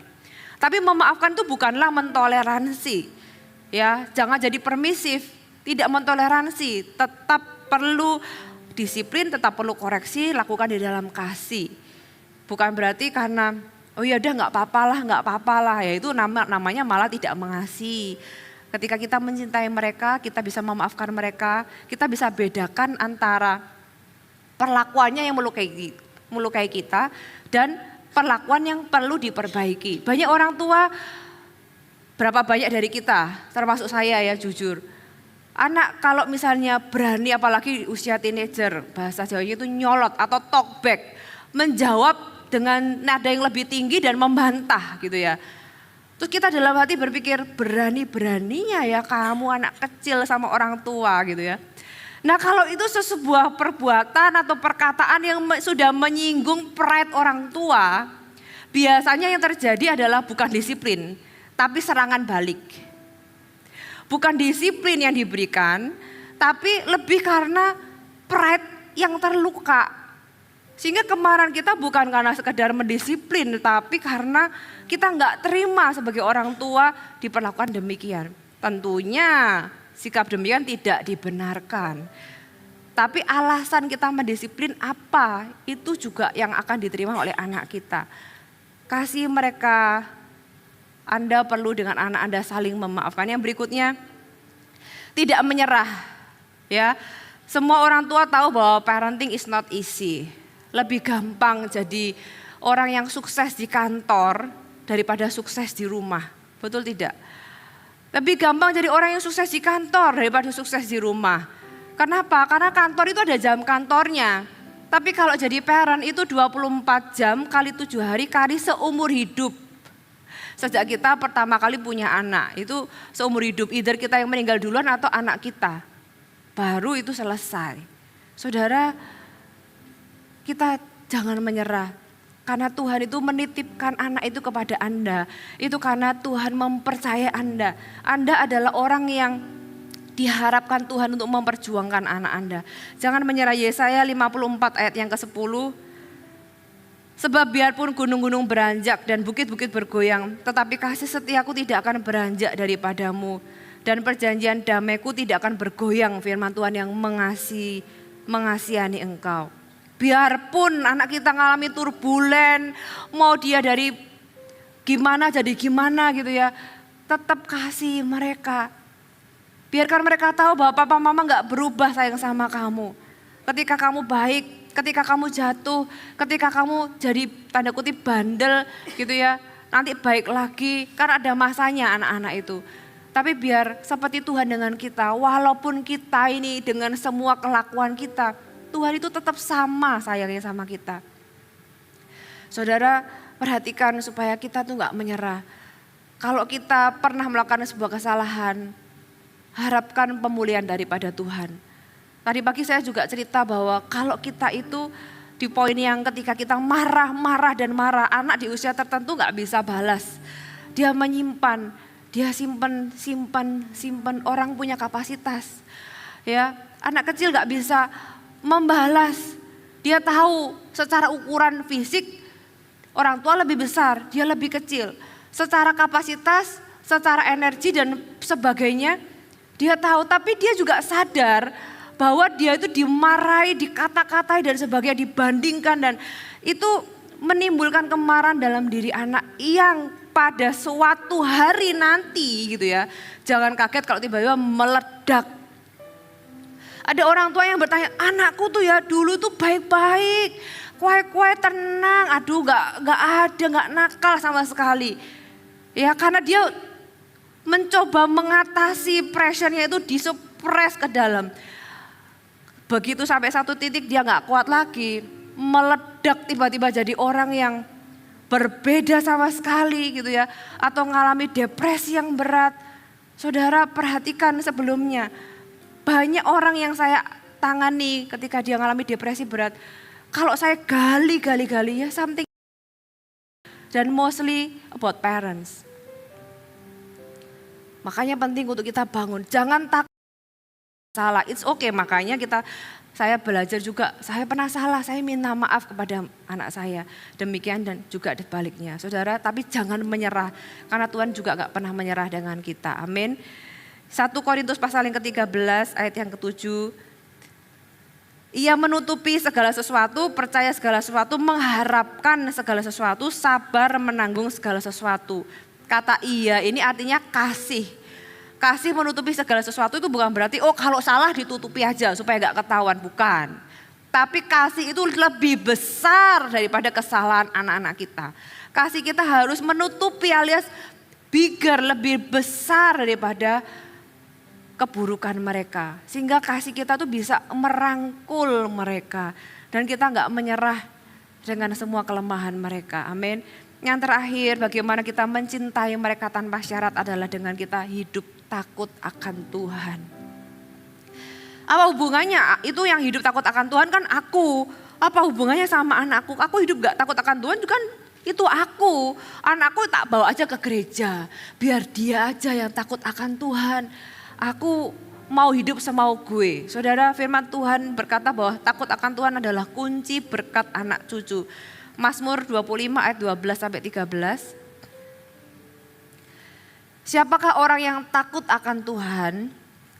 Tapi memaafkan itu bukanlah mentoleransi. Ya, jangan jadi permisif, tidak mentoleransi, tetap perlu disiplin, tetap perlu koreksi, lakukan di dalam kasih. Bukan berarti karena oh ya udah nggak apa-apa lah, ya itu namanya malah tidak mengasihi. Ketika kita mencintai mereka, kita bisa memaafkan mereka, kita bisa bedakan antara perlakuannya yang melukai kita dan perlakuan yang perlu diperbaiki. Banyak orang tua, berapa banyak dari kita, termasuk saya ya jujur. Anak kalau misalnya berani, apalagi usia teenager, bahasa Jawanya itu nyolot atau talkback, menjawab dengan nada yang lebih tinggi dan membantah gitu ya. Terus kita dalam hati berpikir, berani-beraninya ya kamu anak kecil sama orang tua gitu ya. Nah kalau itu sebuah perbuatan atau perkataan yang sudah menyinggung pride orang tua, biasanya yang terjadi adalah bukan disiplin, tapi serangan balik. Bukan disiplin yang diberikan, tapi lebih karena pride yang terluka. Sehingga kemarahan kita bukan karena sekedar mendisiplin, tapi karena kita nggak terima sebagai orang tua diperlakukan demikian. Tentunya sikap demikian tidak dibenarkan. Tapi alasan kita mendisiplin apa, itu juga yang akan diterima oleh anak kita. Kasih mereka, Anda perlu dengan anak Anda saling memaafkan. Yang berikutnya, tidak menyerah. Ya, semua orang tua tahu bahwa parenting is not easy. Lebih gampang jadi orang yang sukses di kantor daripada sukses di rumah. Betul tidak? Lebih gampang jadi orang yang sukses di kantor daripada sukses di rumah. Kenapa? Karena kantor itu ada jam kantornya. Tapi kalau jadi parent itu 24 jam kali 7 hari kali seumur hidup. Sejak kita pertama kali punya anak, itu seumur hidup. Either kita yang meninggal duluan atau anak kita. Baru itu selesai. Saudara, kita jangan menyerah. Karena Tuhan itu menitipkan anak itu kepada Anda. Itu karena Tuhan mempercayai Anda. Anda adalah orang yang diharapkan Tuhan untuk memperjuangkan anak Anda. Jangan menyerah. Yesaya 54 ayat yang ke-10. Sebab biarpun gunung-gunung beranjak dan bukit-bukit bergoyang, tetapi kasih setiaku tidak akan beranjak daripadamu. Dan perjanjian damaiku tidak akan bergoyang, firman Tuhan yang mengasihani engkau. Biarpun anak kita ngalami turbulen, mau dia dari gimana jadi gimana gitu ya, tetap kasih mereka. Biarkan mereka tahu bahwa papa mama gak berubah sayang sama kamu. Ketika kamu baik, ketika kamu jatuh, ketika kamu jadi tanda kutip bandel gitu ya, nanti baik lagi, karena ada masanya anak-anak itu. Tapi biar seperti Tuhan dengan kita, walaupun kita ini dengan semua kelakuan kita, Tuhan itu tetap sama sayangnya sama kita. Saudara, perhatikan supaya kita tuh gak menyerah. Kalau kita pernah melakukan sebuah kesalahan, harapkan pemulihan daripada Tuhan. Tadi pagi saya juga cerita bahwa kalau kita itu di poin yang ketika kita marah, anak di usia tertentu gak bisa balas. Dia menyimpan, dia simpan, orang punya kapasitas. Ya, anak kecil gak bisa membalas. Dia tahu secara ukuran fisik orang tua lebih besar, dia lebih kecil. Secara kapasitas, secara energi dan sebagainya dia tahu. Tapi dia juga sadar bahwa dia itu dimarahi, dikata-katai dan sebagainya, dibandingkan. Dan itu menimbulkan kemarahan dalam diri anak yang pada suatu hari nanti gitu ya. Jangan kaget kalau tiba-tiba meledak. Ada orang tua yang bertanya, anakku tuh ya dulu tuh baik-baik, kuai-kuai tenang, aduh gak nakal sama sekali. Ya karena dia mencoba mengatasi pressure-nya itu disupres ke dalam. Begitu sampai satu titik dia gak kuat lagi, meledak tiba-tiba jadi orang yang berbeda sama sekali gitu ya. Atau mengalami depresi yang berat. Saudara perhatikan sebelumnya. Banyak orang yang saya tangani ketika dia mengalami depresi berat. Kalau saya gali ya something. Dan mostly about parents. Makanya penting untuk kita bangun. Jangan takut salah. It's okay, makanya saya belajar juga. Saya pernah salah, saya minta maaf kepada anak saya. Demikian dan juga sebaliknya. Saudara, tapi jangan menyerah. Karena Tuhan juga gak pernah menyerah dengan kita. Amin. 1 Korintus pasal yang ke-13 ayat yang ke-7. Ia menutupi segala sesuatu, percaya segala sesuatu, mengharapkan segala sesuatu, sabar menanggung segala sesuatu. Kata ia ini artinya kasih. Kasih menutupi segala sesuatu itu bukan berarti kalau salah ditutupi aja supaya gak ketahuan, bukan. Tapi kasih itu lebih besar daripada kesalahan anak-anak kita. Kasih kita harus menutupi alias bigger, lebih besar daripada keburukan mereka. Sehingga kasih kita tuh bisa merangkul mereka. Dan kita nggak menyerah dengan semua kelemahan mereka. Amin. Yang terakhir, bagaimana kita mencintai mereka tanpa syarat adalah dengan kita hidup takut akan Tuhan. Apa hubungannya? Itu yang hidup takut akan Tuhan kan aku. Apa hubungannya sama anakku? Aku hidup gak takut akan Tuhan kan itu aku. Anakku tak bawa aja ke gereja. Biar dia aja yang takut akan Tuhan. Aku mau hidup semau gue. Saudara, firman Tuhan berkata bahwa takut akan Tuhan adalah kunci berkat anak cucu. Mazmur 25 ayat 12 sampai 13. Siapakah orang yang takut akan Tuhan?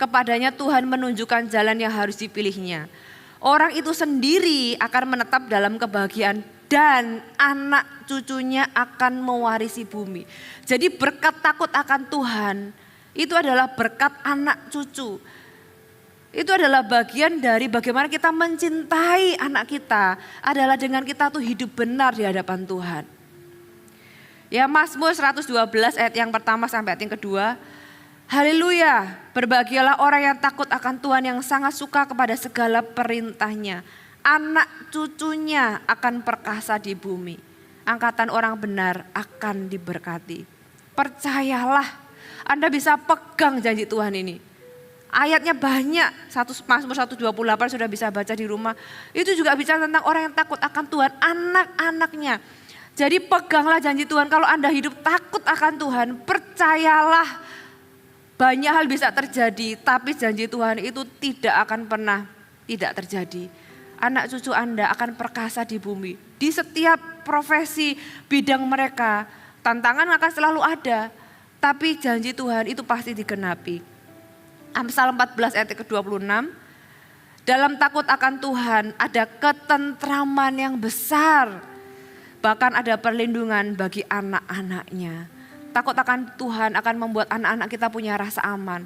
Kepadanya Tuhan menunjukkan jalan yang harus dipilihnya. Orang itu sendiri akan menetap dalam kebahagiaan dan anak cucunya akan mewarisi bumi. Jadi berkat takut akan Tuhan itu adalah berkat anak cucu. Itu adalah bagian dari bagaimana kita mencintai anak kita. Adalah dengan kita tuh hidup benar di hadapan Tuhan. Ya, Mazmur 112 ayat yang pertama sampai ayat yang kedua. Haleluya, berbahagialah orang yang takut akan Tuhan, yang sangat suka kepada segala perintahnya. Anak cucunya akan perkasa di bumi. Angkatan orang benar akan diberkati. Percayalah, Anda bisa pegang janji Tuhan ini. Ayatnya banyak, Mazmur 128 sudah bisa baca di rumah. Itu juga bicara tentang orang yang takut akan Tuhan, anak-anaknya. Jadi peganglah janji Tuhan, kalau Anda hidup takut akan Tuhan, percayalah. Banyak hal bisa terjadi, tapi janji Tuhan itu tidak akan pernah tidak terjadi. Anak cucu Anda akan perkasa di bumi. Di setiap profesi bidang mereka, tantangan akan selalu ada. Tapi janji Tuhan itu pasti digenapi. Amsal 14 ayat ke-26. Dalam takut akan Tuhan ada ketentraman yang besar. Bahkan ada perlindungan bagi anak-anaknya. Takut akan Tuhan akan membuat anak-anak kita punya rasa aman.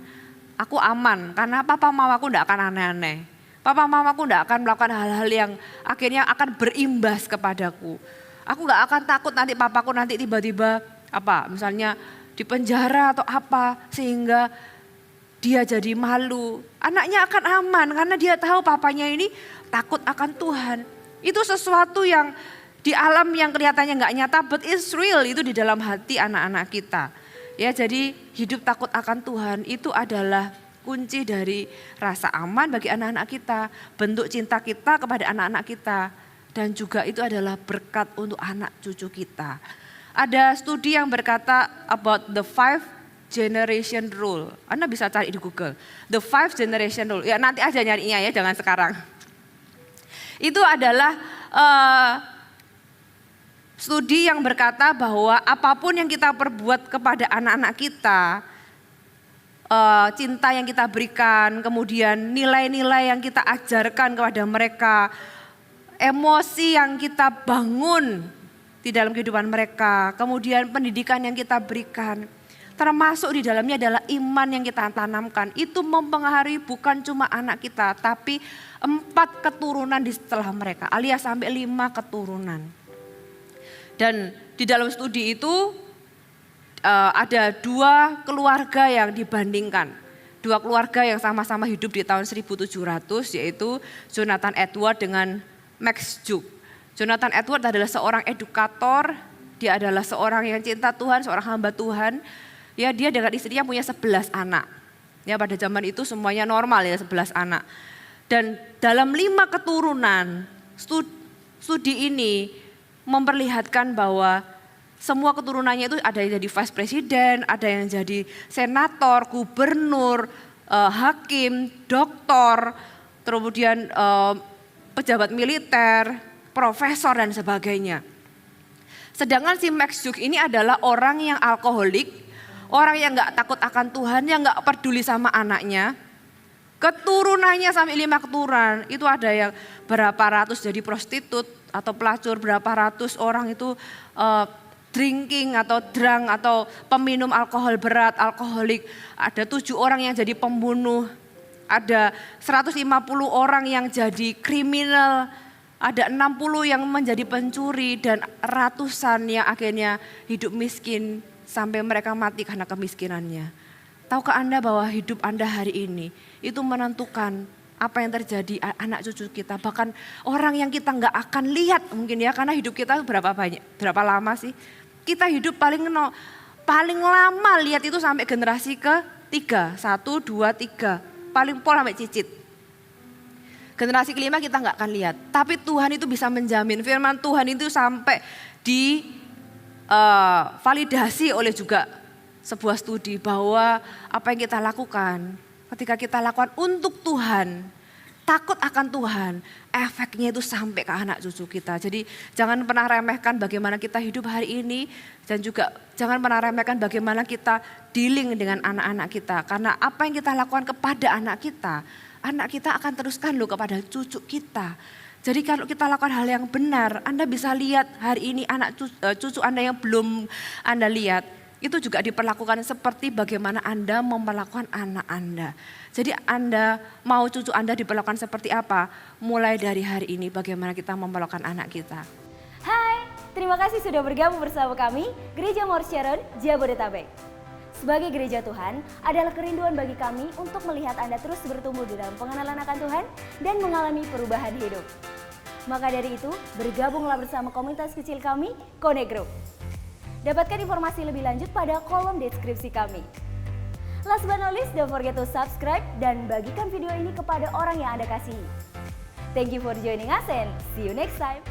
Aku aman karena papa mamaku tidak akan aneh-aneh. Papa mamaku tidak akan melakukan hal-hal yang akhirnya akan berimbas kepadaku. Aku gak akan takut nanti papaku nanti tiba-tiba misalnya di penjara atau apa sehingga dia jadi malu. Anaknya akan aman karena dia tahu papanya ini takut akan Tuhan. Itu sesuatu yang di alam yang kelihatannya nggak nyata, but it's real, itu di dalam hati anak-anak kita. Ya, jadi hidup takut akan Tuhan itu adalah kunci dari rasa aman bagi anak-anak kita, bentuk cinta kita kepada anak-anak kita, dan juga itu adalah berkat untuk anak cucu kita. Ada studi yang berkata about the 5 generation rule. Anda bisa cari di Google, the 5 generation rule. Ya nanti aja nyarinya ya, jangan sekarang. Itu adalah studi yang berkata bahwa apapun yang kita perbuat kepada anak-anak kita, cinta yang kita berikan, kemudian nilai-nilai yang kita ajarkan kepada mereka, emosi yang kita bangun di dalam kehidupan mereka, kemudian pendidikan yang kita berikan, termasuk di dalamnya adalah iman yang kita tanamkan. Itu mempengaruhi bukan cuma anak kita, tapi 4 keturunan di setelah mereka, alias sampai 5 keturunan. Dan di dalam studi itu ada 2 keluarga yang dibandingkan. 2 keluarga yang sama-sama hidup di tahun 1700, yaitu Jonathan Edward dengan Max Juk. Jonathan Edward adalah seorang edukator, dia adalah seorang yang cinta Tuhan, seorang hamba Tuhan. Ya, dia dengan istrinya punya 11 anak. Ya, pada zaman itu semuanya normal ya, 11 anak. Dan dalam 5 keturunan studi ini memperlihatkan bahwa semua keturunannya itu ada yang jadi vice presiden, ada yang jadi senator, gubernur, hakim, doktor, kemudian pejabat militer, profesor dan sebagainya. Sedangkan si Max Juk ini adalah orang yang alkoholik, orang yang gak takut akan Tuhan, yang gak peduli sama anaknya. Keturunannya sampai 5 keturunan, itu ada yang berapa ratus jadi prostitut atau pelacur, berapa ratus orang itu drinking atau drunk atau peminum alkohol berat, alkoholik. Ada 7 orang yang jadi pembunuh. Ada 150 orang yang jadi kriminal, ada 60 yang menjadi pencuri dan ratusan yang akhirnya hidup miskin sampai mereka mati karena kemiskinannya. Tahukah Anda bahwa hidup Anda hari ini itu menentukan apa yang terjadi anak cucu kita, bahkan orang yang kita nggak akan lihat mungkin ya, karena hidup kita berapa lama sih? Kita hidup paling lama lihat itu sampai generasi ke-3, 1, 2, 3. Paling pol sampai cicit. Generasi kelima kita nggak akan lihat. Tapi Tuhan itu bisa menjamin, firman Tuhan itu sampai validasi oleh juga sebuah studi bahwa apa yang kita lakukan, ketika kita lakukan untuk Tuhan, takut akan Tuhan, efeknya itu sampai ke anak cucu kita. Jadi jangan pernah remehkan bagaimana kita hidup hari ini, dan juga jangan pernah remehkan bagaimana kita dealing dengan anak-anak kita. Karena apa yang kita lakukan kepada anak kita akan teruskan loh kepada cucu kita. Jadi kalau kita lakukan hal yang benar, Anda bisa lihat hari ini cucu Anda yang belum Anda lihat, itu juga diperlakukan seperti bagaimana Anda memperlakukan anak Anda. Jadi Anda mau cucu Anda diperlakukan seperti apa? Mulai dari hari ini bagaimana kita memperlakukan anak kita. Hai, terima kasih sudah bergabung bersama kami, Gereja Mount Sharon, Jabodetabek. Sebagai gereja Tuhan, adalah kerinduan bagi kami untuk melihat Anda terus bertumbuh di dalam pengenalan akan Tuhan dan mengalami perubahan hidup. Maka dari itu, bergabunglah bersama komunitas kecil kami, Connect Group. Dapatkan informasi lebih lanjut pada kolom deskripsi kami. Last but not least, don't forget to subscribe dan bagikan video ini kepada orang yang Anda kasihi. Thank you for joining us and see you next time.